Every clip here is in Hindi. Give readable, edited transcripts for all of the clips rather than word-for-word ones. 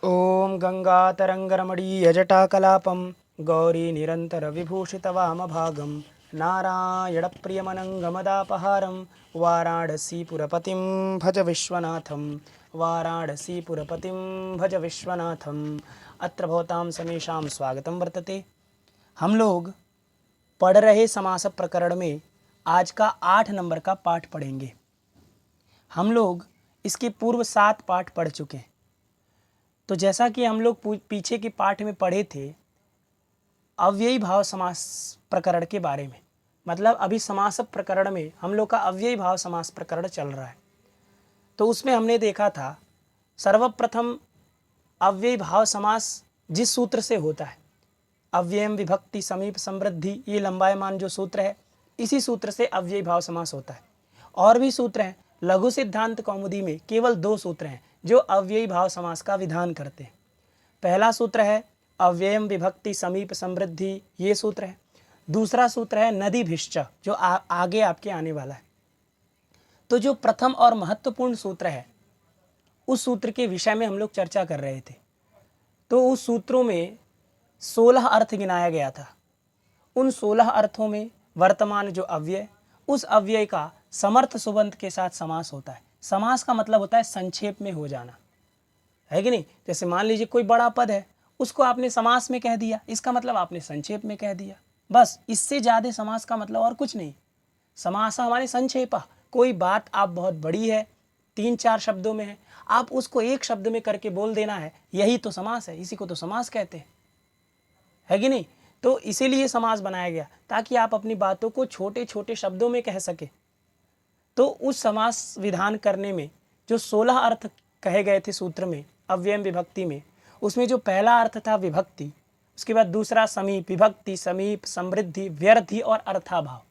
ॐ गङ्गातरङ्गरमणीयजटाकलापं गौरीनिरन्तरविभूषितवामभागं नारायणप्रियमनङ्गमदापहारं वाराणसीपुरपतिं भज विश्वनाथं वाराणसीपुरपतिं भज विश्वनाथम्। अत्र भवतां समेषां स्वागतं वर्तते। हम लोग पढ़ रहे समास प्रकरण में आज का 8 नंबर का पाठ पढ़ेंगे। हम लोग इसके पूर्व 7 पाठ पढ़ चुके हैं। तो जैसा कि हम लोग पीछे के पाठ में पढ़े थे अव्ययी भाव समास प्रकरण के बारे में, मतलब अभी समास प्रकरण में हम लोग का अव्ययी भाव समास प्रकरण चल रहा है। तो उसमें हमने देखा था सर्वप्रथम अव्ययी भाव समास जिस सूत्र से होता है, अव्ययम विभक्ति समीप समृद्धि, ये लंबायमान जो सूत्र है, इसी सूत्र से अव्ययी भाव समास होता है। और भी सूत्र हैं, लघु सिद्धांत कौमुदी में केवल 2 सूत्र हैं जो अव्ययी भाव समास का विधान करते हैं। पहला सूत्र है अव्ययम विभक्ति समीप समृद्धि, ये सूत्र है। दूसरा सूत्र है नदीभिश्च, जो आगे आपके आने वाला है। तो जो प्रथम और महत्वपूर्ण सूत्र है, उस सूत्र के विषय में हम लोग चर्चा कर रहे थे। तो उस सूत्रों में 16 अर्थ गिनाया गया था। उन 16 अर्थों में वर्तमान जो अव्यय, उस अव्यय का समर्थ सुबंत के साथ समास होता है। समास का मतलब होता है संक्षेप में हो जाना, है कि नहीं। जैसे मान लीजिए कोई बड़ा पद है, उसको आपने समास में कह दिया, इसका मतलब आपने संक्षेप में कह दिया, बस। इससे ज़्यादा समास का मतलब और कुछ नहीं। समास हमारे संक्षेप, कोई बात आप बहुत बड़ी है, 3-4 शब्दों में है, आप उसको एक शब्द में करके बोल देना है, यही तो समास है। इसी को तो समास कहते हैं, है कि नहीं। तो इसीलिए समास बनाया गया, ताकि आप अपनी बातों को छोटे छोटे शब्दों में कह सके। तो उस समास विधान करने में जो 16 अर्थ कहे गए थे सूत्र में, अव्ययम विभक्ति में, उसमें जो पहला अर्थ था विभक्ति, उसके बाद दूसरा समीप, विभक्ति समीप, समृद्धि, व्यर्थी और अर्थाभाव,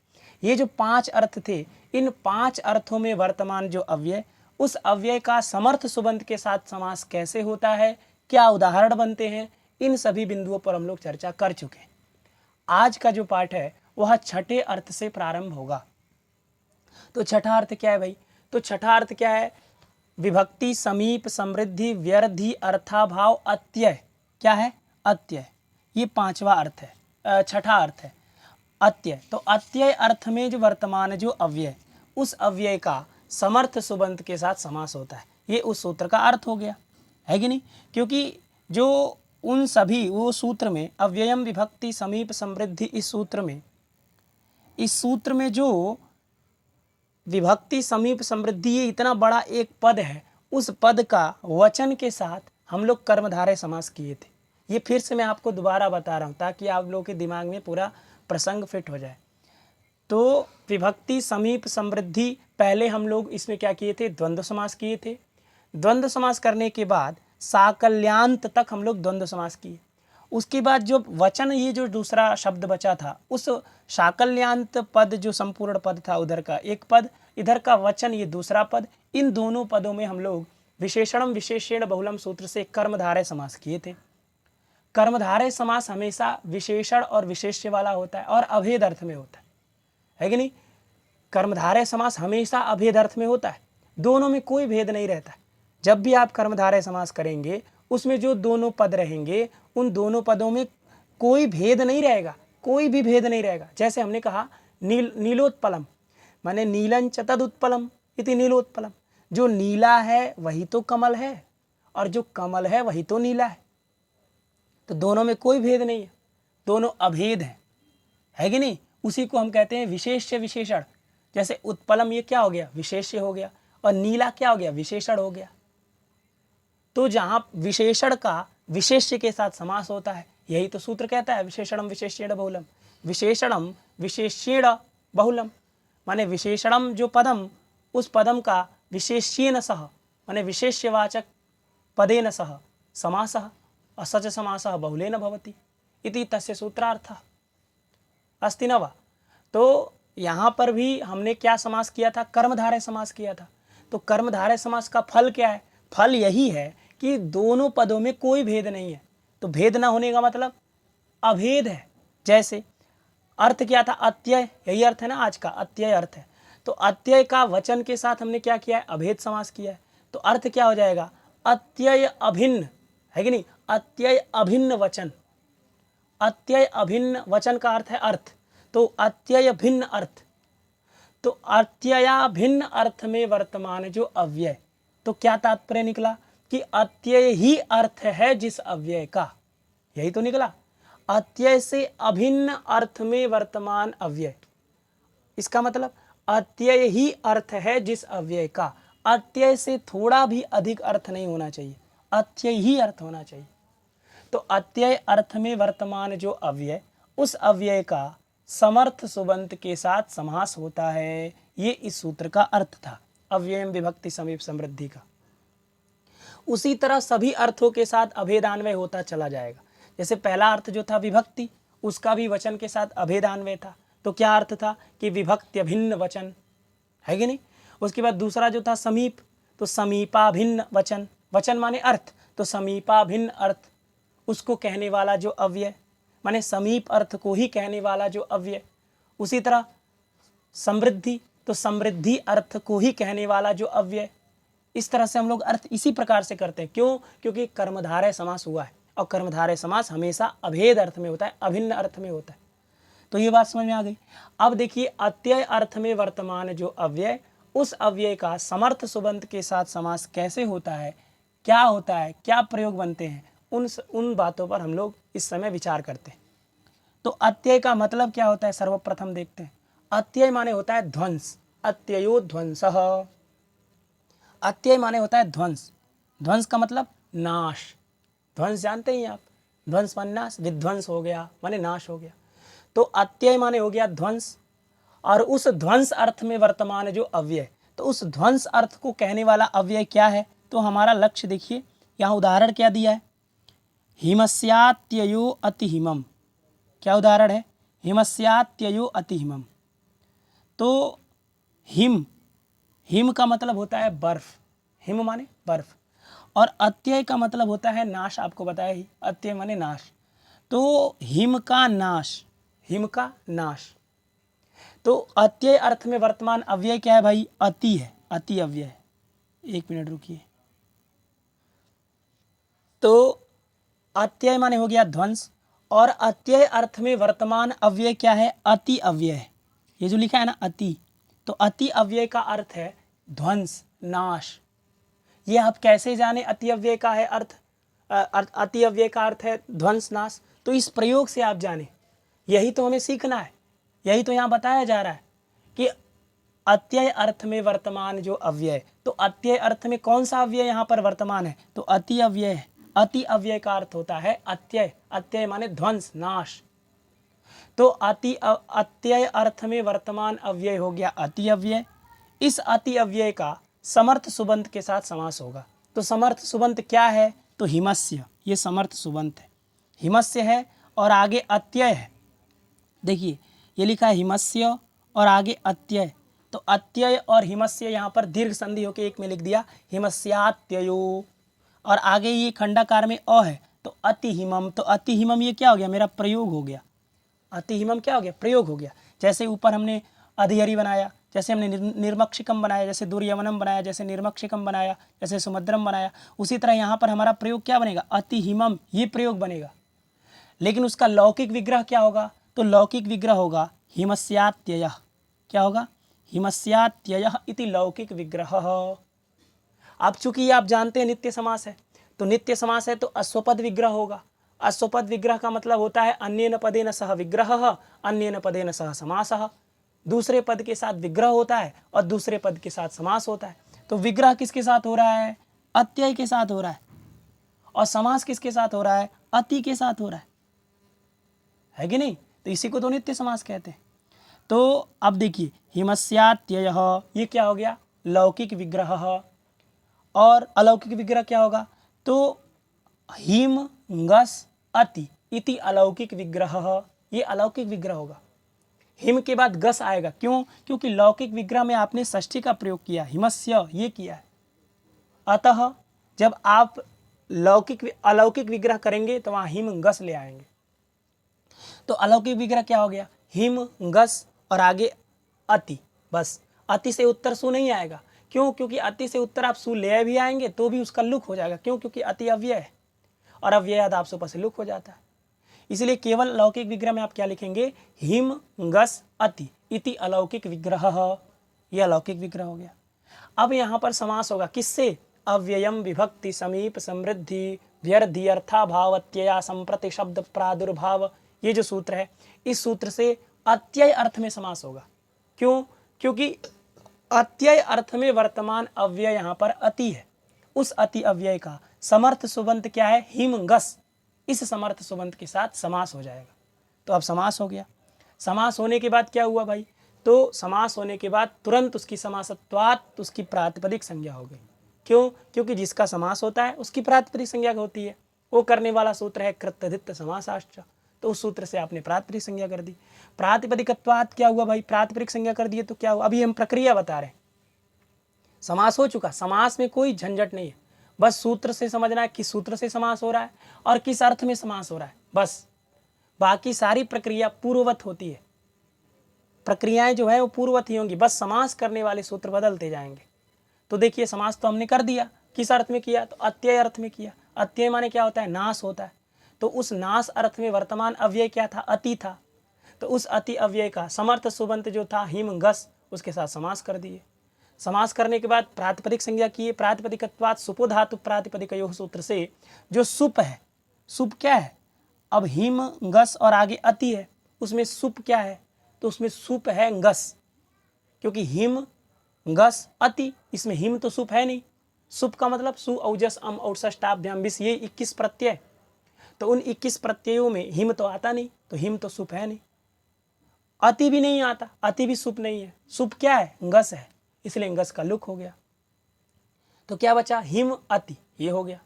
ये जो 5 अर्थ थे, इन 5 अर्थों में वर्तमान जो अव्यय, उस अव्यय का समर्थ सुबंत के साथ समास कैसे होता है, क्या उदाहरण बनते हैं, इन सभी बिंदुओं पर हम लोग चर्चा कर चुके हैं। आज का जो पाठ है वह छठे अर्थ से प्रारंभ होगा। तो छठा अर्थ क्या है भाई? तो छठा अर्थ क्या है? विभक्ति समीप समृद्धि व्यर्थी अर्थाभाव अत्यय। क्या है? अत्यय। ये 5वां अर्थ है, छठा अर्थ है अत्यय। तो अत्यय अर्थ में जो वर्तमान जो अव्यय, उस अव्यय का समर्थ सुबंत के साथ समास होता है। ये उस सूत्र का अर्थ हो गया, है कि नहीं। क्योंकि जो उन सभी वो सूत्र में अव्ययम विभक्ति समीप समृद्धि, इस सूत्र में जो विभक्ति समीप समृद्धि, ये इतना बड़ा एक पद है, उस पद का वचन के साथ हम लोग कर्मधारय समास किए थे। ये फिर से मैं आपको दोबारा बता रहा हूँ ताकि आप लोगों के दिमाग में पूरा प्रसंग फिट हो जाए। तो विभक्ति समीप समृद्धि, पहले हम लोग इसमें क्या किए थे? द्वंद्व समास किए थे। द्वंद्व समास करने के बाद साकल्यांत तक हम लोग द्वंद्व समास किए। उसके बाद जो वचन, ये जो दूसरा शब्द बचा था, उस शाकल्यांत पद जो संपूर्ण पद था, उधर का एक पद, इधर का वचन, ये दूसरा पद, इन दोनों पदों में हम लोग विशेषणम विशेषण बहुलम सूत्र से कर्मधारय समास किए थे। कर्मधारय समास हमेशा विशेषण और विशेष्य वाला होता है और अभेद अर्थ में होता है कि नहीं। कर्मधारय समास हमेशा अभेद अर्थ में होता है, दोनों में कोई भेद नहीं रहता है। जब भी आप कर्मधारय समास करेंगे, उसमें जो दोनों पद रहेंगे, उन दोनों पदों में कोई भेद नहीं रहेगा, कोई भी भेद नहीं रहेगा। जैसे हमने कहा नीलोत्पलम, माने नीलं च तदुत्पलम इति नीलोत्पलम। जो नीला है वही तो कमल है, और जो कमल है वही तो नीला है। तो दोनों में कोई भेद नहीं है, दोनों अभेद हैं, है कि नहीं। उसी को हम कहते हैं विशेष्य विशेषण। जैसे उत्पलम, ये क्या हो गया? विशेष्य हो गया, और नीला क्या हो गया? विशेषण हो गया। तो जहां विशेषण का विशेष्य के साथ समास होता है, यही तो सूत्र कहता है विशेषणम विशेष्येण बहुलम। विशेषणम विशेष्येण बहुलम, माने विशेषणम जो पदम, उस पदम का विशेष्येन सह, माने विशेष्यवाचक पदेन सह समासः, असच समासः बहुलेन भवति इति तस्य सूत्रार्थः अस्ति न वा। तो यहाँ पर भी हमने क्या समास किया था? कर्मधारय समास किया था। तो कर्मधारय समास का फल क्या है? फल यही है कि दोनों पदों में कोई भेद नहीं है। तो भेद ना होने का मतलब अभेद है। जैसे अर्थ क्या था? अत्यय, यही अर्थ है ना आज का, अत्यय अर्थ है। तो अत्यय का वचन के साथ हमने क्या किया है? अभेद समास किया है। तो अर्थ क्या हो जाएगा? अत्यय अभिन्न, है कि नहीं। अत्यय अभिन्न वचन, अत्यय अभिन्न वचन का अर्थ है अर्थ, तो अत्यय भिन्न अर्थ, तो अत्यया भिन्न अर्थ में वर्तमान जो अव्यय, तो क्या तात्पर्य निकला कि अत्यय ही अर्थ है जिस अव्यय का, यही तो निकला। अत्यय से अभिन्न अर्थ में वर्तमान अव्यय, इसका मतलब अत्यय ही अर्थ है जिस अव्यय का, अत्यय से थोड़ा भी अधिक अर्थ नहीं होना चाहिए, अत्यय ही अर्थ होना चाहिए। तो अत्यय अर्थ में वर्तमान जो अव्यय, उस अव्यय का समर्थ सुबंत के साथ समास होता है, ये इस सूत्र का अर्थ था, अव्ययम विभक्ति समीप समृद्धि का। उसी तरह सभी अर्थों के साथ अभेदान्वय होता चला जाएगा। जैसे पहला अर्थ जो था विभक्ति, उसका भी वचन के साथ अभेदान्वय था, तो क्या अर्थ था कि विभक्ति भिन्न वचन, है कि नहीं। उसके बाद दूसरा जो था समीप, तो समीपा भिन्न वचन, वचन माने अर्थ, तो समीपा भिन्न अर्थ, उसको कहने वाला जो अव्यय, माने समीप अर्थ को ही कहने वाला जो अव्यय। उसी तरह समृद्धि, तो समृद्धि अर्थ को ही कहने वाला जो अव्यय। इस तरह से हम लोग अर्थ इसी प्रकार से करते हैं। क्यों? क्योंकि कर्मधारय समास हुआ है, और कर्मधारय समास हमेशा अभेद अर्थ में होता है, अभिन्न अर्थ में होता है। तो ये बात समझ में आ गई। अब देखिए, अत्यय अर्थ में वर्तमान जो अव्यय, उस अव्यय का समर्थ सुबंत के साथ समास कैसे होता है, क्या होता है, क्या प्रयोग बनते हैं, उन बातों पर हम लोग इस समय विचार करते हैं। तो अत्यय का मतलब क्या होता है, सर्वप्रथम देखते हैं। अत्यय माने होता है ध्वंस, अत्ययो ध्वंसः। अत्यय माने होता है ध्वंस, ध्वंस का मतलब नाश। ध्वंस जानते ही आप, ध्वंस माने नाश, विध्वंस हो गया माने नाश हो गया। तो अत्यय माने हो गया ध्वंस, और उस ध्वंस अर्थ में वर्तमान जो अव्यय, तो उस ध्वंस अर्थ को कहने वाला अव्यय क्या है, तो हमारा लक्ष्य देखिए, यहाँ उदाहरण क्या दिया है, हिमस्यात्ययो अतिहिमम। क्या उदाहरण है, हिमस्यात्ययो अतिहिमम। तो हिम, हिम का मतलब होता है बर्फ, हिम माने बर्फ, और अत्यय का मतलब होता है नाश, आपको बताया ही, अत्यय माने नाश। तो हिम का नाश, हिम का नाश। तो अत्यय अर्थ में वर्तमान अव्यय क्या है भाई, अति है, अति अव्यय है। एक मिनट रुकिए। तो अत्यय माने हो गया ध्वंस, और अत्यय अर्थ में वर्तमान अव्यय क्या है, अति अव्यय है। ये जो लिखा है ना अति, तो अति अव्यय का अर्थ है ध्वंस, नाश। ये आप कैसे जाने अति अव्यय का है अर्थ, अति अव्यय का अर्थ है ध्वंस, नाश, तो इस प्रयोग से आप जाने, यही तो हमें सीखना है, यही तो यहाँ बताया जा रहा है कि अत्यय अर्थ में वर्तमान जो अव्यय, तो अत्यय अर्थ में कौन सा अव्यय यहाँ पर वर्तमान है, तो अति अव्यय है। अति अव्यय का अर्थ होता है अत्यय, अत्यय माने ध्वंस, नाश। तो अत्यय अर्थ में वर्तमान अव्यय हो गया अति अव्यय। इस अति अव्यय का समर्थ सुबंत के साथ समास होगा। तो समर्थ सुबंत क्या है, तो हिमस्य, ये समर्थ सुबंत है, हिमस्य है, और आगे अत्यय है। देखिए ये लिखा है हिमस्य और आगे अत्यय, तो अत्यय और हिमस्य यहाँ पर दीर्घ संधि होकर एक में लिख दिया, हिमस्यात्ययो, और आगे ये खंडाकार में अ है, तो अति हिमम। तो अति हिमम ये क्या हो गया, मेरा प्रयोग हो गया। अति हिमम क्या हो गया, प्रयोग हो गया। जैसे ऊपर हमने अधिहरी बनाया, जैसे हमने निर्मक्षिकम बनाया, जैसे दुर्यमनम बनाया, जैसे निर्मक्षिकम बनाया, जैसे सुमद्रम बनाया, उसी तरह यहाँ पर हमारा प्रयोग क्या बनेगा, अति हिमम, ये प्रयोग बनेगा। लेकिन उसका लौकिक विग्रह क्या होगा, तो लौकिक विग्रह होगा हिमस्यात्ययः। क्या होगा, हिमस्यात्ययः इति लौकिक विग्रह। अब चूंकि आप जानते हैं नित्य समास है, तो नित्य समास है तो अश्वपद विग्रह होगा। अश्वपद विग्रह का मतलब होता है अन्येन पदेन सह विग्रहः, अन्येन पदेन सह समासः। दूसरे पद के साथ विग्रह होता है और दूसरे पद के साथ समास होता है। तो विग्रह किसके साथ हो रहा है, अत्यय के साथ हो रहा है, और समास किसके साथ हो रहा है, अति के साथ हो रहा है कि नहीं। तो इसी को तो नित्य समास कहते हैं। तो अब देखिए हिमस्यात्ययः, ये क्या हो गया, लौकिक विग्रह। और अलौकिक विग्रह क्या होगा, तो हिम गस अति इति अलौकिक विग्रह, ये अलौकिक विग्रह होगा। हिम के बाद गस आएगा, क्यों, क्योंकि लौकिक विग्रह में आपने षष्ठी का प्रयोग किया, हिमस्य ये किया है। अतः जब आप अलौकिक विग्रह करेंगे तो वहाँ हिम गस ले आएंगे। तो अलौकिक विग्रह क्या हो गया, हिम गस और आगे अति, बस। अति से उत्तर सु नहीं आएगा, क्यों, क्योंकि अति से उत्तर आप सु ले भी आएंगे तो भी उसका लुक हो जाएगा, क्यों, क्योंकि अति अव्यय है। और अव्यय आदाप से उपसर्ग लुक हो जाता है। इसलिए केवल लौकिक विग्रह में आप क्या लिखेंगे, हिम गस अति इति अलौकिक विग्रह, यह अलौकिक विग्रह हो गया। अब यहाँ पर समास होगा किससे, अव्ययम विभक्ति समीप समृद्धि व्यर्धि अर्थाभावत्यया संप्रति शब्द प्रादुर्भाव, ये जो सूत्र है इस सूत्र से अत्यय अर्थ में समास होगा। क्यों, क्योंकि अत्यय अर्थ में वर्तमान अव्यय यहाँ पर अति है, उस अति अव्यय का समर्थ सुबंत क्या है, हिम गस, इस समर्थ सुबंत के साथ समास हो जाएगा। तो अब समास हो गया। समास होने के बाद क्या हुआ भाई, तो समास होने के बाद तुरंत उसकी समासत्वात् उसकी प्रातिपदिक संज्ञा हो गई। क्यों, क्योंकि जिसका समास होता है उसकी प्रातिपदिक संज्ञा होती है। वो करने वाला सूत्र है कृत्यधित्य समासाश्च, तो उस सूत्र से आपने प्रातिपदिक संज्ञा कर दी। प्रातिपदिकत्वात् क्या हुआ भाई, प्रातिपदिक संज्ञा कर दिए तो क्या हुआ, अभी हम प्रक्रिया बता रहे हैं। समास हो चुका, समास में कोई झंझट नहीं है, बस सूत्र से समझना है किस सूत्र से समास हो रहा है और किस अर्थ में समास हो रहा है, बस बाकी सारी प्रक्रिया पूर्ववत होती है। प्रक्रियाएं जो है वो पूर्ववत ही होंगी, बस समास करने वाले सूत्र बदलते जाएंगे। तो देखिए समास तो हमने कर दिया, किस अर्थ में किया, तो अत्यय अर्थ में किया। अत्यय माने क्या होता है, नाश होता है। तो उस नाश अर्थ में वर्तमान अव्यय क्या था, अति था। तो उस अति अव्यय का समर्थ सुबंत जो था हिम गस, उसके साथ समास कर दिए। समास करने के बाद प्रातिपदिक संज्ञा किए। प्रातिपदिकत्वात् सुपो धातु प्रातिपदिकयोः सूत्र से जो सुप है, सुप क्या है, अब हिम गस और आगे अति है, उसमें सुप क्या है, तो उसमें सुप है गस, क्योंकि हिम गस अति, इसमें हिम तो सुप है नहीं। सुप का मतलब सु औजस अम औषष्टाभ्याम विस, ये 21 प्रत्यय, तो उन 21 प्रत्ययों में हिम तो आता नहीं, तो हिम तो सुप है नहीं। अति भी नहीं आता, अति भी सुप नहीं है, सुप क्या है, गस है, इसलिए गस का लुक हो गया। तो क्या बचा, हिम अति, ये हो गया।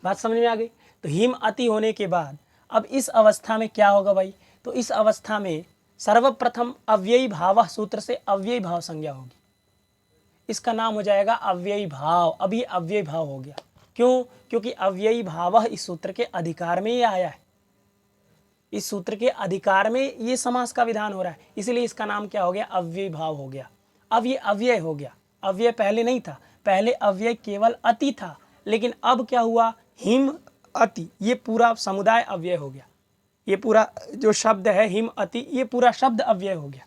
बात समझ में आ गई। तो हिम अति होने के बाद अब इस अवस्था में क्या होगा भाई, तो इस अवस्था में सर्वप्रथम अव्ययी भाव सूत्र से अव्ययी भाव संज्ञा होगी, इसका नाम हो जाएगा अव्ययी भाव। अब ये अव्ययी भाव हो गया, क्यों, क्योंकि अव्ययी भाव इस सूत्र के अधिकार में ये आया है, इस सूत्र के अधिकार में ये समास का विधान हो रहा है, इसलिए इसका नाम क्या हो गया, अव्ययी भाव हो गया। अब ये अव्यय हो गया, अव्यय पहले नहीं था, पहले अव्यय केवल अति था, लेकिन अब क्या हुआ, हिम अति, ये पूरा समुदाय अव्यय हो गया। ये पूरा जो शब्द है हिम अति, ये पूरा शब्द अव्यय हो गया,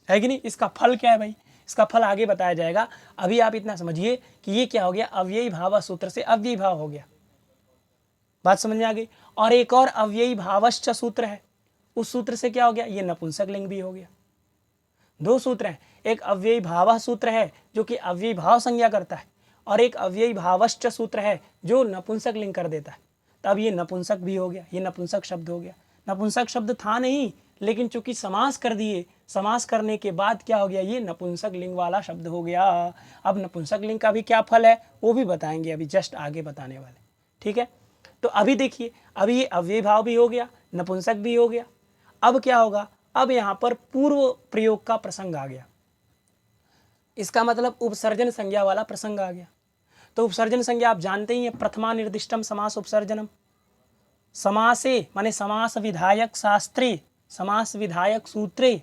है कि नहीं। इसका फल क्या है भाई, इसका फल आगे बताया जाएगा। अभी आप इतना समझिए कि ये क्या हो गया, अव्ययी भाव सूत्र से अव्ययी भाव हो गया। बात समझ में आ गई। और एक और अव्ययी भावश्च सूत्र है, उस सूत्र से क्या हो गया, ये नपुंसक लिंग भी हो गया। दो सूत्र हैं, एक अव्ययी भाव सूत्र है जो कि अव्ययी भाव संज्ञा करता है, और एक अव्ययी भावश्च सूत्र है जो नपुंसक लिंग कर देता है। तब ये नपुंसक भी हो गया, ये नपुंसक शब्द हो गया। नपुंसक शब्द था नहीं, लेकिन चूंकि समास कर दिए, समास करने के बाद क्या हो गया, ये नपुंसक लिंग वाला शब्द हो गया। अब नपुंसक लिंग का भी क्या फल है वो भी बताएंगे, अभी जस्ट आगे बताने वाले, ठीक है। तो अभी देखिए, अभी ये अव्ययी भाव भी हो गया, नपुंसक भी हो गया। अब क्या होगा, अब यहाँ पर पूर्व प्रयोग का प्रसंग आ गया, इसका मतलब उपसर्जन संज्ञा वाला प्रसंग आ गया। तो उपसर्जन संज्ञा आप जानते ही हैं, प्रथमा निर्दिष्टम समास उपसर्जनम। समासे माने समास विधायक शास्त्रे, समास विधायक सूत्रे,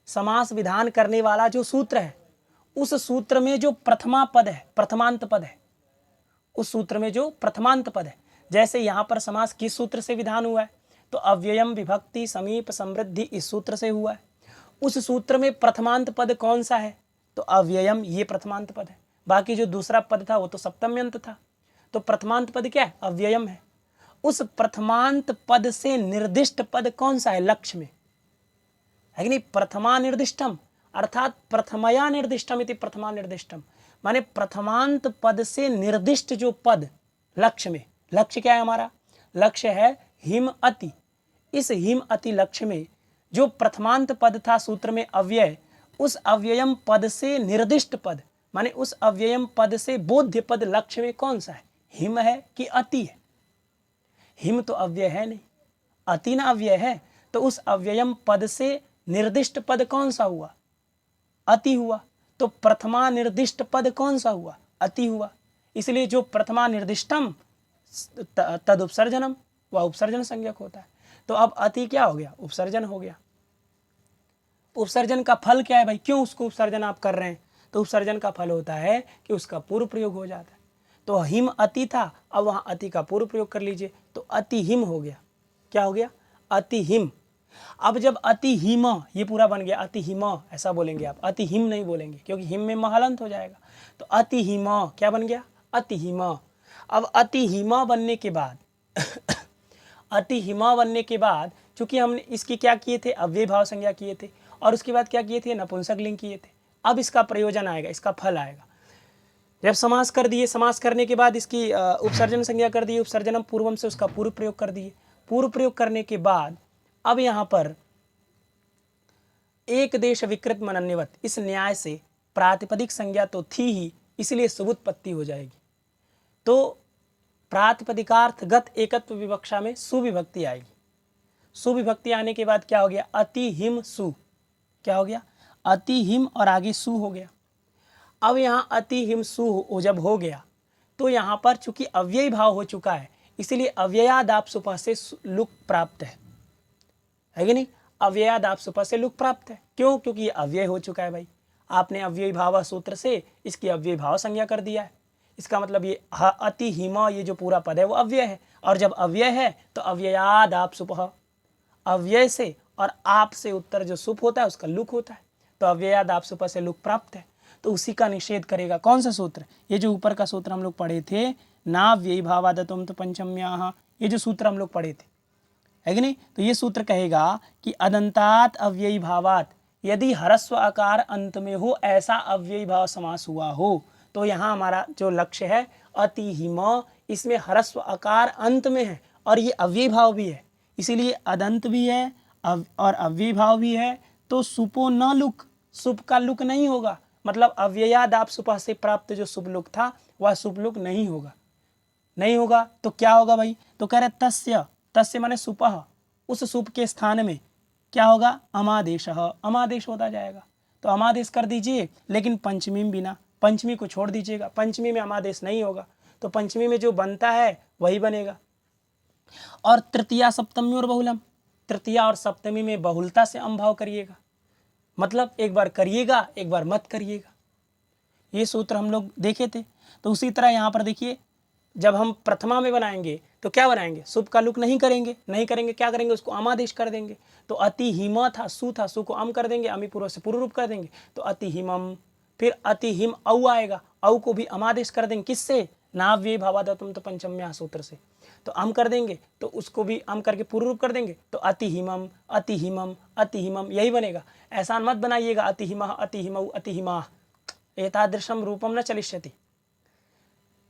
समास विधान करने वाला जो सूत्र है, उस सूत्र में जो प्रथमा पद है, प्रथमांत पद है, उस सूत्र में जो प्रथमांत पद है, जैसे यहाँ पर समास किस सूत्र से विधान हुआ है, तो अव्ययम विभक्ति समीप समृद्धि इस सूत्र से हुआ है। उस सूत्र में प्रथमांत पद कौन सा है, तो अव्ययम, ये प्रथमांत पद है। बाकी जो दूसरा पद था वो तो सप्तम्यंत था, तो प्रथमांत पद क्या है, अव्ययम है। उस प्रथमांत पद से निर्दिष्ट पद कौन सा है, लक्ष्य में, है कि नहीं। प्रथमा निर्दिष्टम अर्थात प्रथमया निर्दिष्टम इति प्रथमा निर्दिष्टम, माने प्रथमांत पद से निर्दिष्ट जो पद लक्ष्य में, लक्ष्य क्या है हमारा, लक्ष्य है हिम अति। इस हिम अति लक्ष्य में जो प्रथमांत पद था सूत्र में अव्यय, उस अव्ययम पद से निर्दिष्ट पद माने उस अव्ययम पद से बोध्य पद लक्ष्य में कौन सा है, हिम है कि अति है। हिम तो अव्यय है नहीं, अति ना अव्यय है, तो उस अव्ययम पद से निर्दिष्ट पद कौन सा हुआ, अति हुआ। तो प्रथमा निर्दिष्ट पद कौन सा हुआ, अति हुआ। इसलिए जो प्रथमा निर्दिष्टम तद उपसर्जनम, वह उपसर्जन संज्ञक होता है। तो अब अति क्या हो गया, उपसर्जन हो गया। उपसर्जन का फल क्या है भाई, क्यों उसको उपसर्जन आप कर रहे हैं, तो उपसर्जन का फल होता है कि उसका पूर्व प्रयोग हो जाता है। तो हिम अति था, अब वहाँ अति का पूर्व प्रयोग कर लीजिए तो अति हिम हो गया। क्या हो गया? अति हिम। अब जब अति हिम ये पूरा बन गया, अति हिम ऐसा बोलेंगे आप, अति हिम नहीं बोलेंगे क्योंकि हिम में महलंत हो जाएगा। तो अति हिम क्या बन गया? अति हिम। अब अति हिम बनने के बाद अति हिमा बनने के बाद चूंकि हमने इसकी क्या किए थे? अव्यय भाव संज्ञा किए थे, और उसके बाद क्या किए थे? नपुंसक लिंग किए थे। अब इसका प्रयोजन आएगा, इसका फल आएगा। जब समास कर दिए, समास करने के बाद इसकी उपसर्जन संज्ञा कर दिए, उपसर्जनम पूर्वम से उसका पूर्व प्रयोग कर दिए। पूर्व प्रयोग करने के बाद अब यहाँ पर एक देश विकृत मनन्यवत, इस न्याय से प्रातिपदिक संज्ञा तो थी ही, इसलिए सुबुत्पत्ति हो जाएगी। तो प्रातिपदिकार्थगत एकत्व विवक्षा में सुविभक्ति आएगी। सुविभक्ति आने के बाद क्या हो गया? अति हिम सु। क्या हो गया? अति हिम और आगे सु हो गया। अब यहाँ अति हिम सु जब हो गया तो यहाँ पर चूंकि अव्ययी भाव हो चुका है, इसलिए अव्ययादाप सुपह से लुक प्राप्त है कि नहीं? अव्ययादाप सुपह से लुक प्राप्त है। क्यों? क्योंकि ये अव्यय हो चुका है भाई। आपने अव्ययी भाव सूत्र से इसकी अव्ययी भाव संज्ञा कर दिया है। इसका मतलब ये अति हिमा, ये जो पूरा पद है वो अव्यय है, और जब अव्यय है तो अव्ययाद आप सुपह, अव्यय से और आप से उत्तर जो सुप होता है उसका लुक होता है, तो अव्ययाद आप सुपह से लुक प्राप्त है। तो उसी का निषेध करेगा कौन सा सूत्र? ये जो ऊपर का सूत्र हम लोग पढ़े थे, नाव्ययी भावादतुम तो पंचम्याः, ये जो सूत्र हम लोग पढ़े थे, है कि नहीं? तो ये सूत्र कहेगा कि अदंतात अव्ययी भावात, यदि ह्रस्व आकार अंत में हो ऐसा अव्ययी भाव समास हुआ हो, तो यहाँ हमारा जो लक्ष्य है अति हिम, इसमें ह्रस्व आकार अंत में है और ये अव्ययी भाव भी है, इसीलिए अदंत भी है और अव्ययी भाव भी है। तो सुपो न लुक, सुप का लुक नहीं होगा, मतलब अव्ययाद आप सुपह से प्राप्त जो सुप लुक था वह सुप लुक नहीं होगा। नहीं होगा तो क्या होगा भाई? तो कह रहे तस्य, तस्य माने सुपह, उस सुप के स्थान में क्या होगा? अमादेश, अमादेश होता जाएगा। तो अमादेश कर दीजिए, लेकिन पंचमी में बिना, पंचमी को छोड़ दीजिएगा, पंचमी में अमादेश नहीं होगा, तो पंचमी में जो बनता है वही बनेगा। और तृतीया सप्तमी और बहुलम, तृतीया और सप्तमी में बहुलता से अमभाव करिएगा, मतलब एक बार करिएगा एक बार मत करिएगा। ये सूत्र हम लोग देखे थे। तो उसी तरह यहाँ पर देखिए, जब हम प्रथमा में बनाएंगे तो क्या बनाएंगे? सुप का लुक नहीं करेंगे, नहीं करेंगे, क्या करेंगे? उसको अमादेश कर देंगे। तो अति हिम था, सु को अम कर देंगे, अमी पूर्व से पूर्व रूप कर देंगे, तो अति हिमम। फिर अति हिम औ आएगा, औ को भी अमादेश कर देंगे, किससे? नाव्ययी भावादतुम तो पंचम्या सूत्र से, तो अम कर देंगे, तो उसको भी अम करके पूर्व रूप कर देंगे, तो अति हिमम अति हिमम अति हिमम, यही बनेगा। ऐसा मत बनाइएगा अति हिमः अति हिमौ अति हिमाः, एतादृशम रूपम न चलिष्यति।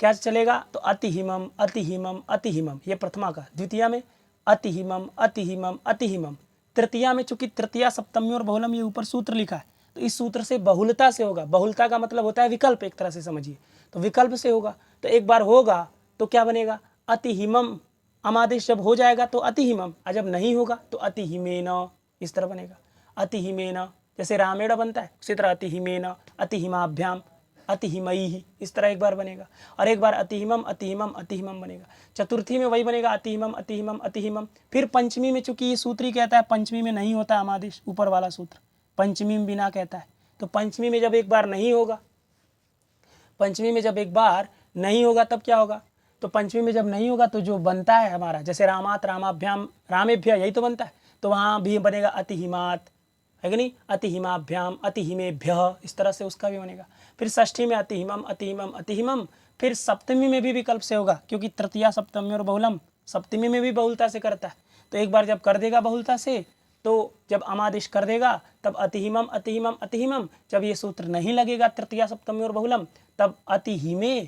क्या चलेगा? तो अति हिमम अति हिमम अति हिमम, ये प्रथमा का। द्वितीया में अति हिमम अति हिमम अति हिमम। तृतीया में चूंकि तृतीया सप्तमी और बहुलम ये ऊपर सूत्र लिखा है, तो इस सूत्र से बहुलता से होगा। बहुलता का मतलब होता है विकल्प, एक तरह से समझिए, तो विकल्प से होगा। तो एक बार होगा तो क्या बनेगा? अति हिमम, अमादेश जब हो जाएगा तो अति हिमम, और जब नहीं होगा तो अति हिमेन, इस तरह बनेगा। अति हिमेन, जैसे रामेण बनता है उसी तरह अति हिमेन अति हिमाभ्याम अति हिमई, इस तरह एक बार बनेगा। और एक बार अति हिमम अति हिमम अति हिमम बनेगा। चतुर्थी में वही बनेगा अति हिमम अति हिमम अति हिमम। फिर पंचमी में चूंकि ये सूत्र ही कहता है, पंचमी में नहीं होता अमादेश, ऊपर वाला सूत्र पंचमी में बिना कहता है, तो पंचमी में जब एक बार नहीं होगा, पंचमी में जब एक बार नहीं होगा तब क्या होगा? तो पंचमी में जब नहीं होगा तो जो बनता है हमारा, जैसे रामात रामाभ्याम रामेभ्य, यही तो बनता है, तो वहाँ भी बनेगा अति हिमात, है कि नहीं? अति हिमाभ्याम अति हिमेभ्य, इस तरह से उसका भी बनेगा। फिर षष्ठी में अति हिमम अति हिमम अति हिमम। फिर सप्तमी में भी विकल्प से होगा, क्योंकि तृतीया सप्तमी और बहुलम सप्तमी में भी बहुलता से करता है, तो एक बार जब कर देगा बहुलता से, तो जब अमादेश कर देगा तब अति हिमम अति हिमम अति हिमम। जब ये सूत्र नहीं लगेगा तृतीया सप्तमी और बहुलम, तब अति हिमे,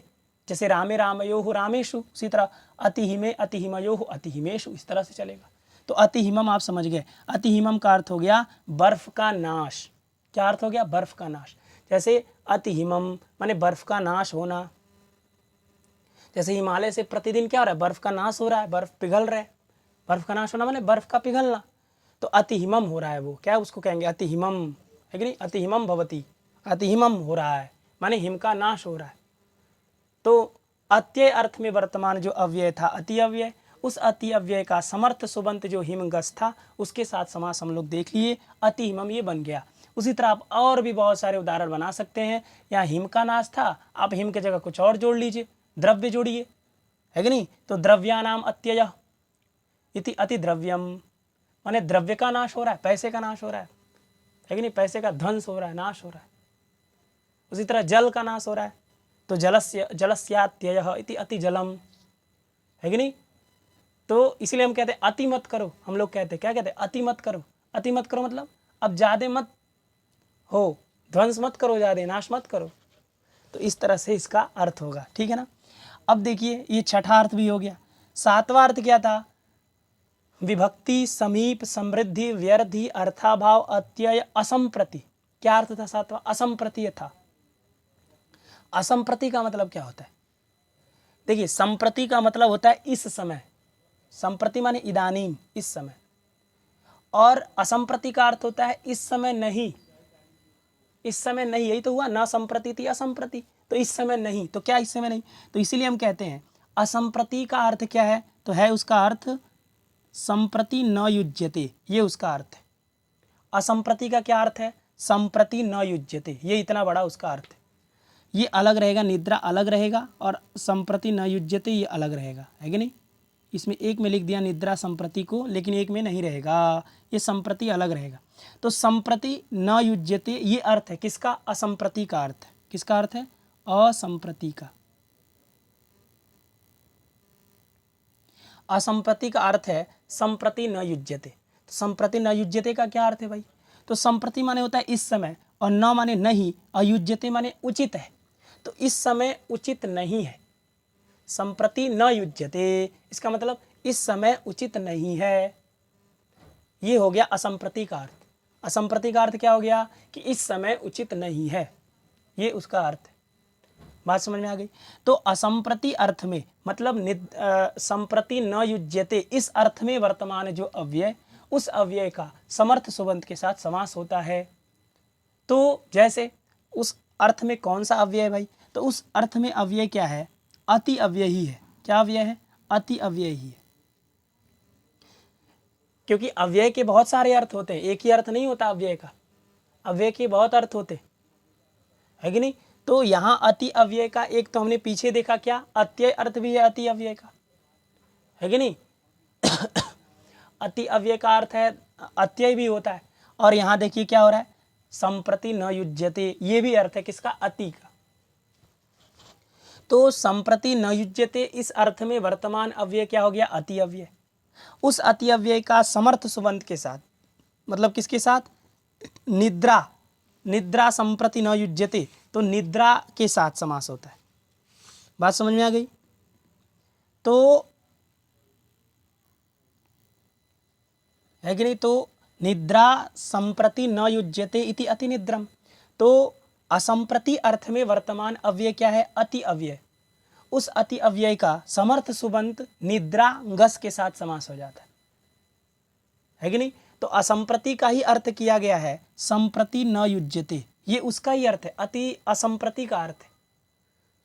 जैसे रामे रामयोः रामेषु, उसी तरह अति हिमे अति हिमयोः अति हिमेषु, इस तरह से चलेगा। तो अति हिमम आप समझ गए। अति हिमम का अर्थ हो गया बर्फ का नाश। क्या अर्थ हो गया? बर्फ का नाश। जैसे अति हिमम माने बर्फ का नाश होना, जैसे हिमालय से प्रतिदिन क्या हो रहा है? बर्फ का नाश हो रहा है, बर्फ पिघल रहा है। बर्फ का नाश होना माने बर्फ का पिघलना, तो अति हिमम हो रहा है, वो क्या उसको कहेंगे? अति हिमम, है कि नहीं? अति हिमम भवति, अति हिमम हो रहा है माने हिम का नाश हो रहा है। तो अत्यय अर्थ में वर्तमान जो अव्यय था अति अव्यय, उस अति अव्यय का समर्थ सुबंत जो हिमगस था उसके साथ समास हम लोग देख लिए, अति हिमम ये बन गया। उसी तरह आप और भी बहुत सारे उदाहरण बना सकते हैं। यहाँ हिम का नाश था, आप हिम की जगह कुछ और जोड़ लीजिए, द्रव्य जोड़िए, है कि नहीं। तो द्रव्यानाम अत्ययः इति अति द्रव्यम, माने द्रव्य का नाश हो रहा है, पैसे का नाश हो रहा है कि नहीं, पैसे का ध्वंस हो रहा है, नाश हो रहा है। उसी तरह जल का नाश हो रहा है, तो जलस्यात्ययः इति अति जलम, है कि नहीं। तो इसलिए हम कहते हैं अति मत करो, हम लोग कहते हैं, क्या कहते हैं, अति मत करो। अति मत करो मतलब अब ज्यादा मत हो, ध्वंस मत करो, ज्यादा नाश मत करो। तो इस तरह से इसका अर्थ होगा, ठीक है ना। अब देखिए ये छठा अर्थ भी हो गया। सातवां अर्थ क्या था, विभक्ति, समीप, समृद्धि, व्यर्थी, अर्थाभाव, अत्यय, असंप्रति। क्या अर्थ था सातवां, असंप्रति था। असंप्रति का मतलब क्या होता है, देखिए संप्रति का मतलब होता है इस समय, संप्रति माने इदानीम, इस समय, और असंप्रति का अर्थ होता है इस समय नहीं, इस समय नहीं, यही तो हुआ ना, संप्रति थी असंप्रति, तो इस समय नहीं, तो क्या इस समय नहीं, तो इसीलिए हम कहते हैं असंप्रति का अर्थ क्या है, तो है उसका अर्थ संप्रति न युज्यते, ये उसका अर्थ है। असंप्रति का क्या अर्थ है, संप्रति न युज्यते, ये इतना बड़ा उसका अर्थ है। ये अलग रहेगा, निद्रा अलग रहेगा और संप्रति न युज्यते ये अलग रहेगा, है कि नहीं। इसमें एक में लिख दिया निद्रा संप्रति को, लेकिन एक में नहीं रहेगा, ये संप्रति अलग रहेगा। तो संप्रति न युज्यते ये अर्थ है किसका, असंप्रति का अर्थ है। किसका अर्थ है, असंप्रति का। असंप्रति का अर्थ है संप्रति न युज्यते। तो संप्रति न युज्यते का क्या अर्थ है भाई, तो संप्रति माने होता है इस समय, और न माने नहीं, अयुज्यते माने उचित है, तो इस समय उचित नहीं है। संप्रति न युज्यते इसका मतलब इस समय उचित नहीं है, ये हो गया असंप्रति का अर्थ। असंप्रति का अर्थ क्या हो गया कि इस समय उचित नहीं है, ये उसका अर्थ है। बात समझ में आ गई। तो असंप्रति अर्थ में मतलब संप्रति न युज्यते, इस अर्थ में वर्तमान जो अव्यय, उस अव्यय का समर्थ सुबंत के साथ समास होता है। तो जैसे उस अर्थ में कौन सा अव्यय है भाई, तो उस अर्थ में अव्यय क्या है, अति अव्यय ही है। क्या अव्यय है, अति अव्यय ही है। क्योंकि अव्यय के बहुत सारे अर्थ होते हैं, एक ही अर्थ नहीं होता अव्यय का, अव्यय के बहुत अर्थ होते हैं, है कि नहीं। तो यहाँ अति अव्यय का एक तो हमने पीछे देखा, क्या अत्यय अर्थ भी है अति अव्यय का, है कि नहीं। अति अव्यय का अर्थ है अत्यय भी होता है, और यहाँ देखिए क्या हो रहा है, संप्रति न युज्यते, ये भी अर्थ है किसका, अति का। तो संप्रति न युज्यते इस अर्थ में वर्तमान अव्यय क्या हो गया, अति अव्यय। उस अति अव्यय का समर्थ सुबंत के साथ, मतलब किसके साथ, निद्रा, निद्रा संप्रति न युज्यते, तो निद्रा के साथ समास होता है। बात समझ में आ गई। तो है कि नहीं, तो निद्रा संप्रति न युज्यते इति अति निद्रम। तो असंप्रति अर्थ में वर्तमान अव्यय क्या है, अति अव्यय। उस अति अव्यय का समर्थ सुबंत निद्रा गस के साथ समास हो जाता है कि नहीं। तो असंप्रति का ही अर्थ किया गया है संप्रति न युज्यते, ये उसका ही अर्थ है, अति असंप्रति का अर्थ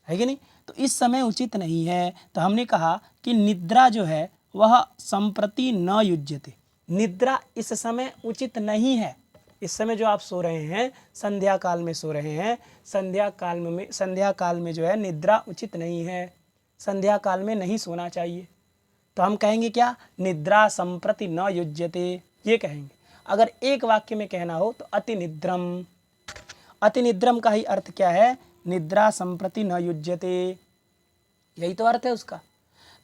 है कि नहीं। तो इस समय उचित नहीं है, तो हमने कहा कि निद्रा जो है वह संप्रति न युज्यते, निद्रा इस समय उचित नहीं है। इस समय जो आप सो रहे हैं, संध्या काल में सो रहे हैं, संध्या काल में जो है निद्रा उचित नहीं है, संध्या काल में नहीं सोना चाहिए। तो हम कहेंगे क्या, निद्रा संप्रति न युज्यते, ये कहेंगे। अगर एक वाक्य में कहना हो तो अति निद्रम। अति निद्रम का ही अर्थ क्या है, निद्रा संप्रति न युज्यते, यही तो अर्थ है उसका।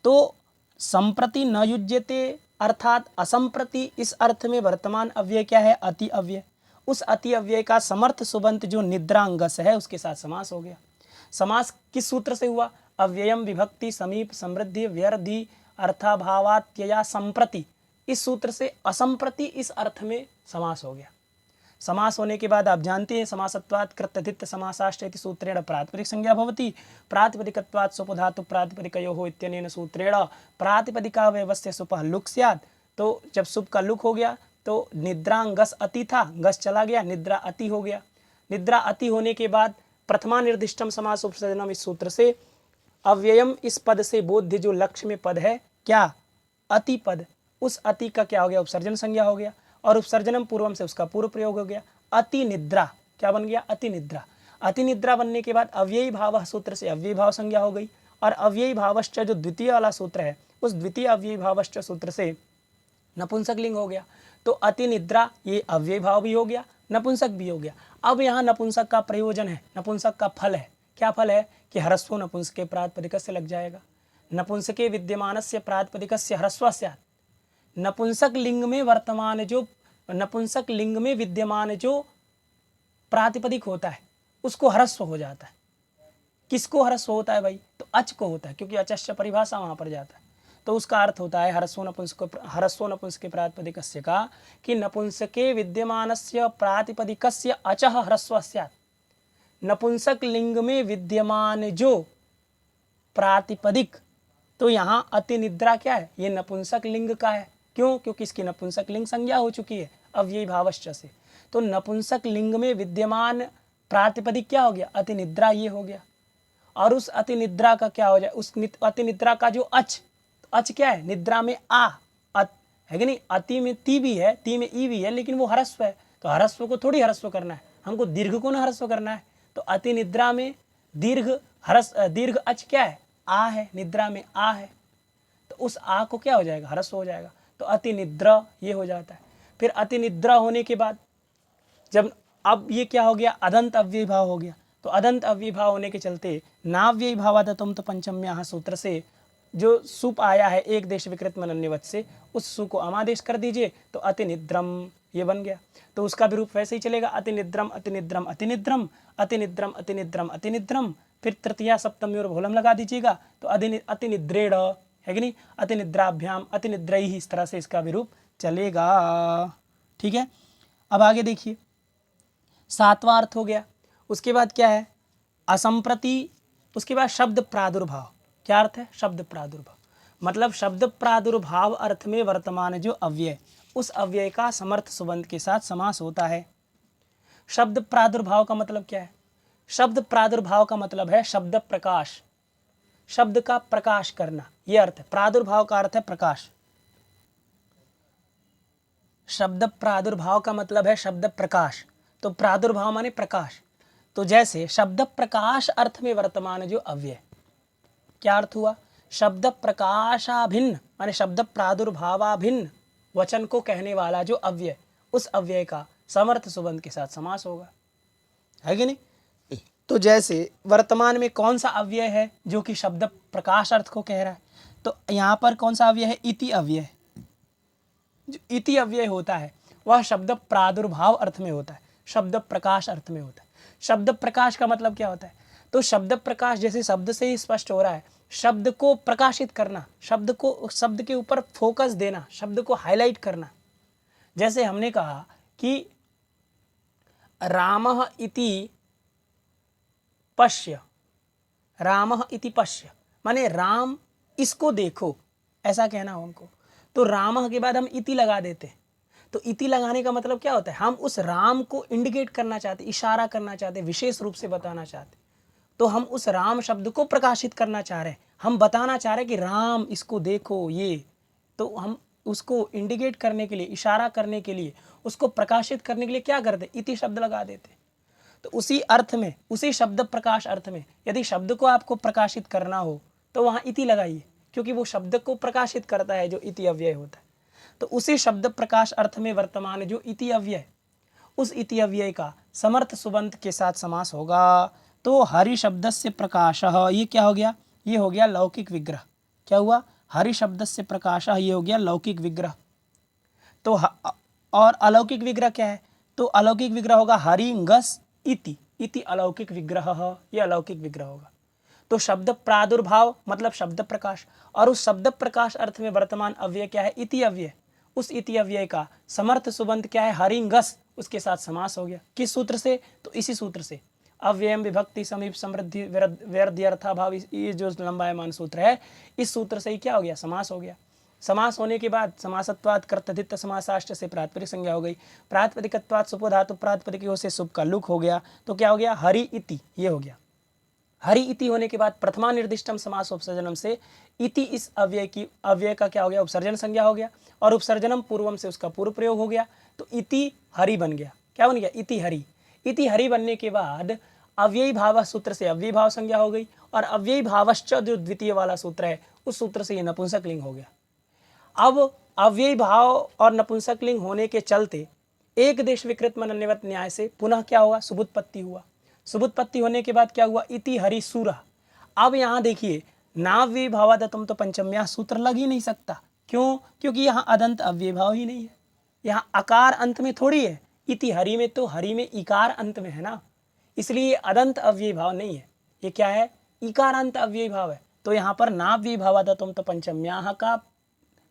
तो संप्रति न युज्यते अर्थात असंप्रति, इस अर्थ में वर्तमान अव्यय क्या है, अति अव्यय। उस अति अव्यय का समर्थ सुबंत जो निद्रांगस है उसके साथ समास हो गया। समास किस सूत्र से हुआ, अव्ययम विभक्ति समीप समृद्धि व्यर्थी अर्थाभावात्यया संप्रति, इस सूत्र से असंप्रति इस अर्थ में समास हो गया। समास होने के बाद आप जानते हैं समासत्वात् कृत्यधित्य समासाश्च इति सूत्रेण प्रातिपदिक संज्ञा भवति, प्रातिपदिकत्वात् सुप धातु प्रातिपदिकयोः इत्यनेन सूत्रेण प्रातिपदिका व्यवस्था सुपः लुक् स्यात्। तो जब सुप का लुक हो गया तो निद्रांगस अति था, गस चला गया, निद्रा अति हो गया। निद्रा अति होने के बाद प्रथमा निर्दिष्टम समास उपसर्जनम, इस सूत्र से अव्ययम इस पद से बोध्य जो लक्ष्य में पद है क्या, अति पद, उस अति का क्या हो गया, उपसर्जन संज्ञा हो गया, और उपसर्जनम पूर्वम से उसका पूर्व प्रयोग हो गया। अति निद्रा क्या बन गया, अति निद्रा। अति निद्रा बनने के बाद अव्ययी भाव सूत्र से अव्ययी भाव संज्ञा हो गई, और अव्ययी भावश्च जो द्वितीय वाला सूत्र है, उस द्वितीय अव्ययी भावश्च सूत्र से नपुंसक लिंग हो गया। तो अति निद्रा ये अव्ययी भाव भी हो गया, नपुंसक भी हो गया। अब यहाँ नपुंसक का प्रयोजन है, नपुंसक का फल है। क्या फल है कि ह्रस्वो नपुंसके प्रातिपदिकस्य लग जाएगा। नपुंसके विद्यमानस्य प्रातिपदिकस्य ह्रस्व स्यात्। नपुंसक लिंग में वर्तमान जो नपुंसक लिंग में विद्यमान जो प्रातिपदिक होता है उसको ह्रस्व हो जाता है। किसको ह्रस्व होता है भाई? तो अच को होता है, क्योंकि अचश्च परिभाषा वहां पर जाता है। तो उसका अर्थ होता है ह्रस्व नपुंसके प्रातिपदिकस्य का कि नपुंसके विद्यमानस्य प्रातिपदिकस्य अचः ह्रस्व स्यात्। नपुंसक लिंग में विद्यमान जो प्रातिपदिक, तो यहाँ अति निद्रा क्या है? ये नपुंसक लिंग का है। क्यों? क्योंकि इसकी नपुंसक लिंग संज्ञा हो चुकी है अव्ययी भावश्च से। तो नपुंसक लिंग में विद्यमान प्रातिपदिक क्या हो गया? अति निद्रा ये हो गया। और उस अति निद्रा का क्या हो जाए? उस अति निद्रा का जो अच, अच क्या है? निद्रा में आ है कि नहीं? अति में ती भी है, ती में ई भी है, लेकिन वो ह्रस्व है। तो ह्रस्व को थोड़ी ह्रस्व करना है, हमको दीर्घ को ना ह्रस्व करना है। तो अति निद्रा में दीर्घ अच क्या है? आ है, निद्रा में आ है। तो उस आ को क्या हो जाएगा? ह्रस्व हो जाएगा। तो अति निद्रा ये हो जाता है। फिर अति निद्रा होने के बाद जब अब ये क्या हो गया? अदंत अव्ययी भाव हो गया। तो अदंत अव्ययी भाव होने के चलते नाव्ययी भावादतुम तो पंचम्या सूत्र से जो सुप आया है एक देश विकृत मनन्यवत से, उस सु को अमादेश कर दीजिए तो अति निद्रम ये बन गया। तो उसका भी रूप वैसे ही चलेगा, अति निद्रम अति निद्रम अति निद्रम अति निद्रम अति निद्रम अति निद्रम। फिर तृतीया सप्तमी और भोलम लगा दीजिएगा तो अति निद्रेण है कि नहीं? अति निद्राभ्याम अति निद्रैहि, इस तरह से इसका भी रूप चलेगा। ठीक है, अब आगे देखिए, सातवां अर्थ हो गया। उसके बाद क्या है? असंप्रति। उसके बाद शब्द प्रादुर्भाव। क्या अर्थ है? शब्द प्रादुर्भाव मतलब शब्द प्रादुर्भाव अर्थ में वर्तमान जो अव्यय, उस अव्यय का समर्थ सुबंध के साथ समास होता है। शब्द प्रादुर्भाव का मतलब क्या है? शब्द प्रादुर्भाव का मतलब है शब्द प्रकाश, शब्द का प्रकाश करना, यह अर्थ है। प्रादुर्भाव का अर्थ है प्रकाश। शब्द प्रादुर्भाव का मतलब है शब्द प्रकाश, तो प्रादुर्भाव माने प्रकाश। तो जैसे शब्द प्रकाश अर्थ में वर्तमान जो अव्यय, क्या अर्थ हुआ? शब्द प्रकाशाभिन्न माने शब्द प्रादुर्भावाभिन्न वचन को कहने वाला जो अव्यय, उस अव्यय का समर्थ सुबंध के साथ समास होगा, है कि नहीं? तो जैसे वर्तमान में कौन सा अव्यय है जो कि शब्द प्रकाश अर्थ को कह रहा है? तो यहाँ पर कौन सा अव्यय है? इति अव्यय। जो इति अव्यय होता है वह शब्द प्रादुर्भाव अर्थ में होता है, शब्द प्रकाश अर्थ में होता है। शब्द प्रकाश का मतलब क्या होता है? तो शब्द प्रकाश जैसे शब्द से ही स्पष्ट हो रहा है, शब्द को प्रकाशित करना, शब्द के ऊपर फोकस देना, शब्द को हाईलाइट करना। जैसे हमने कहा कि रामः इति पश्य, रामः इति पश्य माने राम इसको देखो, ऐसा कहना हो हमको। तो रामः के बाद हम इति लगा देते हैं। तो इति लगाने का मतलब क्या होता है? हम उस राम को इंडिकेट करना चाहते, इशारा करना चाहते, विशेष रूप से बताना चाहते। तो हम उस राम शब्द को प्रकाशित करना चाह रहे हैं, हम बताना चाह रहे हैं कि राम इसको देखो ये। तो हम उसको इंडिकेट करने के लिए, इशारा करने के लिए, उसको प्रकाशित करने के लिए क्या करते? इति शब्द लगा देते। तो उसी अर्थ में, उसी शब्द प्रकाश अर्थ में यदि शब्द को आपको प्रकाशित करना हो तो वहाँ इति लगाइए, क्योंकि वो शब्द को प्रकाशित करता है जो इति अव्यय होता है। तो उसी शब्द प्रकाश अर्थ में वर्तमान जो इति अव्यय, उस इति अव्यय का समर्थ सुबंत के साथ समास होगा। तो हरि शब्द से प्रकाश, ये क्या हो गया? ये हो गया लौकिक विग्रह। क्या हुआ? हरि शब्द से प्रकाश, ये हो गया लौकिक विग्रह। तो और अलौकिक विग्रह क्या है? तो अलौकिक विग्रह होगा हरिंगस इति, इति अलौकिक विग्रह, ये अलौकिक विग्रह होगा। तो शब्द प्रादुर्भाव मतलब शब्द प्रकाश, और उस शब्द प्रकाश अर्थ में वर्तमान अव्यय क्या है? इति अव्यय। उस इति अव्यय का समर्थ सुबंध क्या है? हरिंगस, उसके साथ समास हो गया। किस सूत्र से? तो इसी सूत्र से, अव्ययम विभक्ति समीप समृद्धि व्यर्थाभाव, ये जो लंबायमान सूत्र है, इस सूत्र से ही क्या हो गया? समास हो गया। समास होने के बाद समासत्वात् कर्तधित्त समासाष्ट से प्रातिपदिक संज्ञा हो गई, प्रातिपदिकत्वात् सुपो धातु प्रातिपदिक से सुप का लुक हो गया। तो क्या हो गया? हरि इति, ये हो गया। हरि इति होने के बाद प्रथमा निर्दिष्टम समास उपसर्जनम से इति, इस अव्यय का क्या हो गया? उपसर्जन संज्ञा हो गया, और उपसर्जनम पूर्वम से उसका पूर्व प्रयोग हो गया। तो इति हरि बन गया। क्या बन गया? इति हरि। इति हरि बनने के बाद अव्ययी भाव सूत्र से अव्ययी भाव संज्ञा हो गई, और अव्ययी भावश्च जो द्वितीय वाला सूत्र है उस सूत्र से ये नपुंसक लिंग हो गया। अब अव्ययी भाव और नपुंसक लिंग होने के चलते एक देश विकृत मनन्यवत न्याय से पुनः क्या हुआ, सुबुत्पत्ति हुआ। सुबुत्पत्ति होने के बाद क्या हुआ, इति हरि सूरा। अब यहाँ देखिए नाव्ययी भावादतम तो पंचम्या सूत्र लग ही नहीं सकता। क्यों? क्योंकि यहाँ अदंत अव्ययी भाव ही नहीं है, यहाँ अकार अंत में थोड़ी है। इति हरि में तो हरि में इकार अंत में है ना, इसलिए ये अदंत अव्ययी भाव नहीं है, ये क्या है, इकारांत अव्ययी भाव है। तो यहाँ पर नाव्ययी भावादतम तो पंचम्या का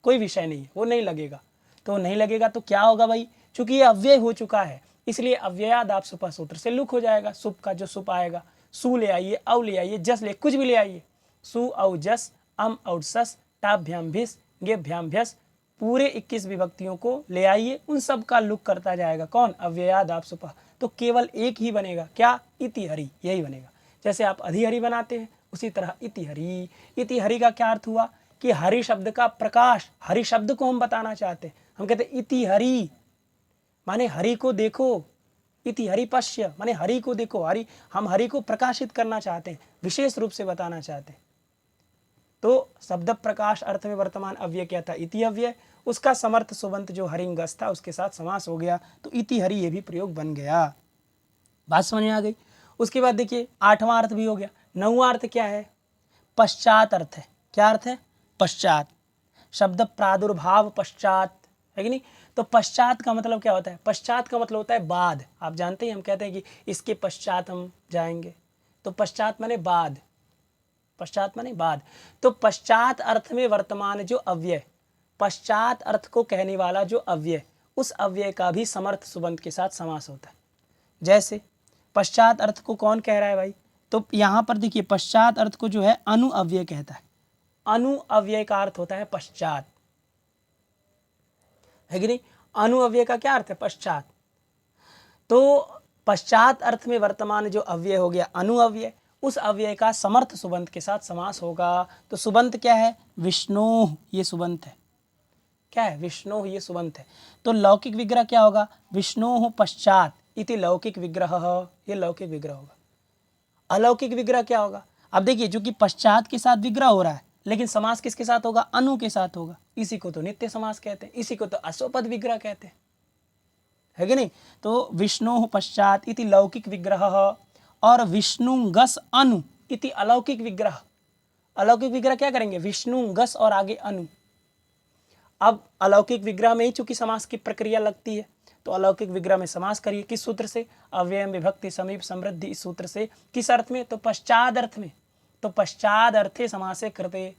कोई विषय नहीं है, वो नहीं लगेगा। तो नहीं लगेगा तो क्या होगा भाई, चूंकि ये अव्यय हो चुका है इसलिए अव्ययादाप सुपा सूत्र से लुक हो जाएगा। सुप का जो सुप आएगा, सु ले आइए, औ ले आइए, जस ले, कुछ भी ले आइए, सु औ जस, अम और सस, टाभ्याम भिस, गेभ्याम भ्यस, पूरे 21 विभक्तियों को ले आइए, उन सब का लुक करता जाएगा कौन, अव्ययादाप सुपा। तो केवल एक ही बनेगा, क्या, इति हरि, यही बनेगा। जैसे आप अधिहरि बनाते हैं उसी तरह इति हरि। इति हरि का क्या अर्थ हुआ कि हरि शब्द का प्रकाश, हरि शब्द को हम बताना चाहते हैं। हम कहते हैं इति हरि माने हरि को देखो, इति हरि पश्य माने हरि को देखो, हरि, हम हरि को प्रकाशित करना चाहते हैं, विशेष रूप से बताना चाहते हैं। तो शब्द प्रकाश अर्थ में वर्तमान अव्यय क्या था, इति अव्यय, उसका समर्थ सुबंत जो हरिंगस था उसके साथ समास हो गया, तो इति हरि ये भी प्रयोग बन गया। बात समझ में आ गई। उसके बाद देखिए 8वां अर्थ भी हो गया। 9वां अर्थ क्या है, पश्चात अर्थ है। क्या अर्थ है, पश्चात, शब्द प्रादुर्भाव पश्चात, है कि नहीं। तो पश्चात का मतलब क्या होता है, पश्चात का मतलब होता है बाद। आप जानते हैं हम कहते हैं कि इसके पश्चात हम जाएंगे, तो पश्चात माने बाद, पश्चात माने बाद। तो पश्चात अर्थ में वर्तमान जो अव्यय, पश्चात अर्थ को कहने वाला जो अव्यय, उस अव्यय का भी समर्थ सुबंत के साथ समास होता है। जैसे पश्चात अर्थ को कौन कह रहा है भाई, तो यहाँ पर देखिए पश्चात अर्थ को जो है अनु अव्यय कहता है। अनु अव्यय का अर्थ होता है पश्चात, है कि नहीं। अनु अव्यय का क्या अर्थ है, पश्चात। तो पश्चात अर्थ में वर्तमान जो अव्यय हो गया अनु अव्यय, उस अव्यय का समर्थ सुबंत के साथ समास होगा। तो सुबंत क्या है, विष्णु, ये सुबंत है। क्या है, विष्णु, ये सुबंत है। तो लौकिक विग्रह क्या होगा, विष्णु पश्चात इति लौकिक विग्रह, ये लौकिक विग्रह होगा। अलौकिक विग्रह क्या होगा, अब देखिए जो कि पश्चात के साथ विग्रह हो रहा है, लेकिन समास किसके साथ होगा, अनु के साथ होगा। इसी को तो नित्य समास कहते हैं, इसी को तो अश्वपद विग्रह कहते हैं, है कि नहीं। तो विष्णु पश्चात इति लौकिक विग्रह, और विष्णु गस अनु इति अलौकिक विग्रह। अलौकिक विग्रह क्या करेंगे, विष्णु गस और आगे अनु। अब अलौकिक विग्रह में ही चूंकि समास की प्रक्रिया लगती है, तो अलौकिक विग्रह में समास करिए, किस सूत्र से, अव्ययम विभक्ति समीप समृद्धि, इस सूत्र से। किस अर्थ में, तो पश्चाद अर्थ में। तो पश्चाद अर्थे समासे कृते,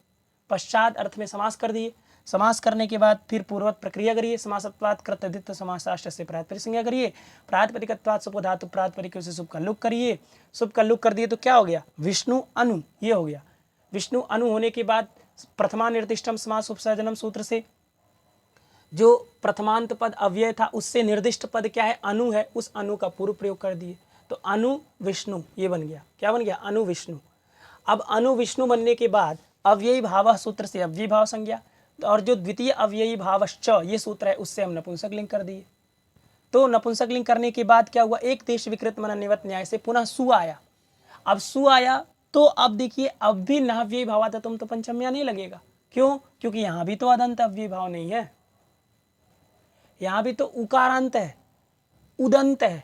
पश्चात अर्थ में समास कर दिए। समास करने के बाद फिर पूर्ववत प्रक्रिया करिए, समासत्वात् कृतधित्व समासाश्च से प्रातिपदिक संज्ञा करिए, प्रातिपदिकत्वात् सुप धातु प्रातिपदिक से सुप का लुक करिए। सुप का लुक कर दिए तो क्या हो गया, विष्णु अनु, ये हो गया। विष्णु अनु होने के बाद प्रथमा निर्दिष्टम समास उपसर्जनम सूत्र से जो प्रथमांत पद अव्यय था उससे निर्दिष्ट पद क्या है, अनु है, उस अनु का पूर्व प्रयोग कर दिए, तो अनु विष्णु ये बन गया। क्या बन गया, अनु विष्णु। अब अनु विष्णु बनने के बाद अव्ययी भाव सूत्र से अव्ययी भाव संज्ञा, और जो द्वितीय अव्ययी भावश्च ये सूत्र है उससे हम नपुंसक लिंग कर दिए। तो नपुंसक लिंग करने के बाद क्या हुआ, एक देश विकृत मनन्यवत न्याय से पुनः सु आया। अब सु आया तो अब देखिए अब भी नाव्ययी भावादतम तो पंचम्या नहीं लगेगा। क्यों, क्योंकि यहाँ भी तो अदंत अव्ययी भाव नहीं है, यहाँ भी तो उकारांत है, उदंत है,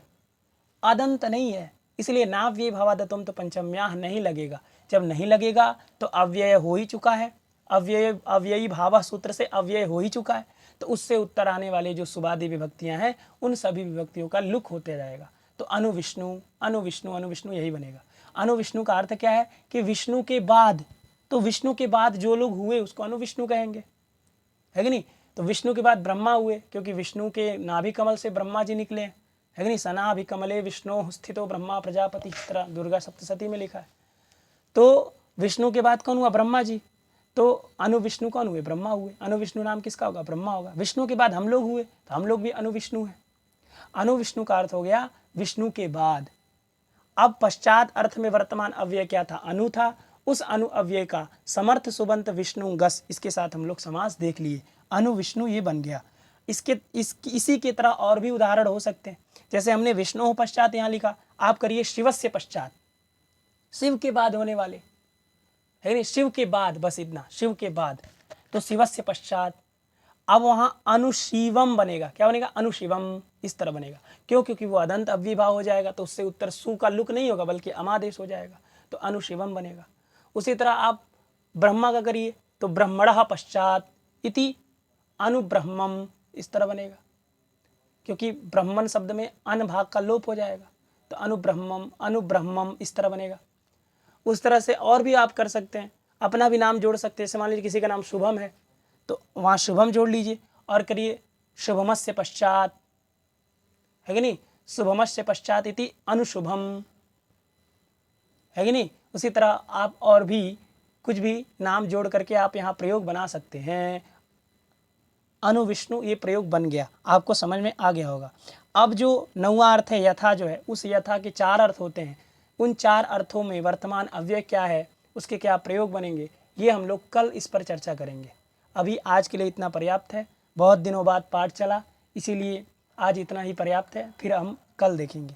अदंत नहीं है, इसलिए नाव्ययी भावादतम तो पंचम्या नहीं लगेगा। जब नहीं लगेगा तो अव्यय हो ही चुका है, अव्ययी भाव सूत्र से अव्यय हो ही चुका है, तो उससे उत्तर आने वाले जो सुबादी विभक्तियां हैं उन सभी विभक्तियों का लुक होते जाएगा। तो अनु विष्णु, अनु विष्णु, अनु विष्णु यही बनेगा। अनु विष्णु का अर्थ क्या है कि विष्णु के बाद, तो विष्णु के बाद जो लोग हुए उसको अनु विष्णु कहेंगे, है कि नहीं। तो विष्णु के बाद ब्रह्मा हुए, क्योंकि विष्णु के नाभि कमल से ब्रह्मा जी निकले, है कि नहीं। सनाभि कमले विष्णु स्थितो ब्रह्मा प्रजापति, दुर्गा सप्तशती में लिखा है। तो विष्णु के बाद कौन हुआ, ब्रह्मा जी, तो अनु विष्णु कौन हुए, ब्रह्मा हुए। अनु विष्णु नाम किसका होगा, ब्रह्मा होगा। विष्णु के बाद हम लोग हुए, तो हम लोग भी अनु विष्णु हैं। अनु विष्णु का अर्थ हो गया विष्णु के बाद। अब पश्चात अर्थ में वर्तमान अव्यय क्या था, अनु था, उस अनु अव्यय का समर्थ सुबंत विष्णु गस, इसके साथ हम लोग समास देख लिए, अनु विष्णु ये बन गया। इसी के तरह और भी उदाहरण हो सकते हैं, जैसे हमने विष्णु पश्चात यहाँ लिखा, आप करिए शिवस्य पश्चात, शिव के बाद होने वाले, है नहीं, शिव के बाद, बस इतना, शिव के बाद, तो शिवस्य पश्चात। अब वहाँ अनुशिवम बनेगा, क्या बनेगा, अनुशिवम, इस तरह बनेगा। क्यों, क्योंकि वो अदंत अव्ययभाव हो जाएगा, तो उससे उत्तर सु का लुक नहीं होगा बल्कि अमादेश हो जाएगा, तो अनुशिवम बनेगा। उसी तरह आप ब्रह्मा का करिए तो ब्रह्मणः पश्चात इति अनुब्रह्मम, इस तरह बनेगा, क्योंकि ब्रह्मन शब्द में अन भाग का लोप हो जाएगा, तो अनुब्रह्मम, अनुब्रह्मम, इस तरह बनेगा। उस तरह से और भी आप कर सकते हैं, अपना भी नाम जोड़ सकते हैं। जैसे मान लीजिए किसी का नाम शुभम है तो वहाँ शुभम जोड़ लीजिए और करिए शुभमस्य पश्चात, है कि नहीं, शुभमस्य पश्चात इति अनुशुभम, है कि नहीं। उसी तरह आप और भी कुछ भी नाम जोड़ करके आप यहाँ प्रयोग बना सकते हैं। अनुविष्णु, ये प्रयोग बन गया, आपको समझ में आ गया होगा। अब जो 9वां अर्थ है यथा, जो है उस यथा के 4 अर्थ होते हैं। उन 4 अर्थों में वर्तमान अव्यय क्या है, उसके क्या प्रयोग बनेंगे, ये हम लोग कल इस पर चर्चा करेंगे। अभी आज के लिए इतना पर्याप्त है, बहुत दिनों बाद पाठ चला, इसीलिए आज इतना ही पर्याप्त है, फिर हम कल देखेंगे।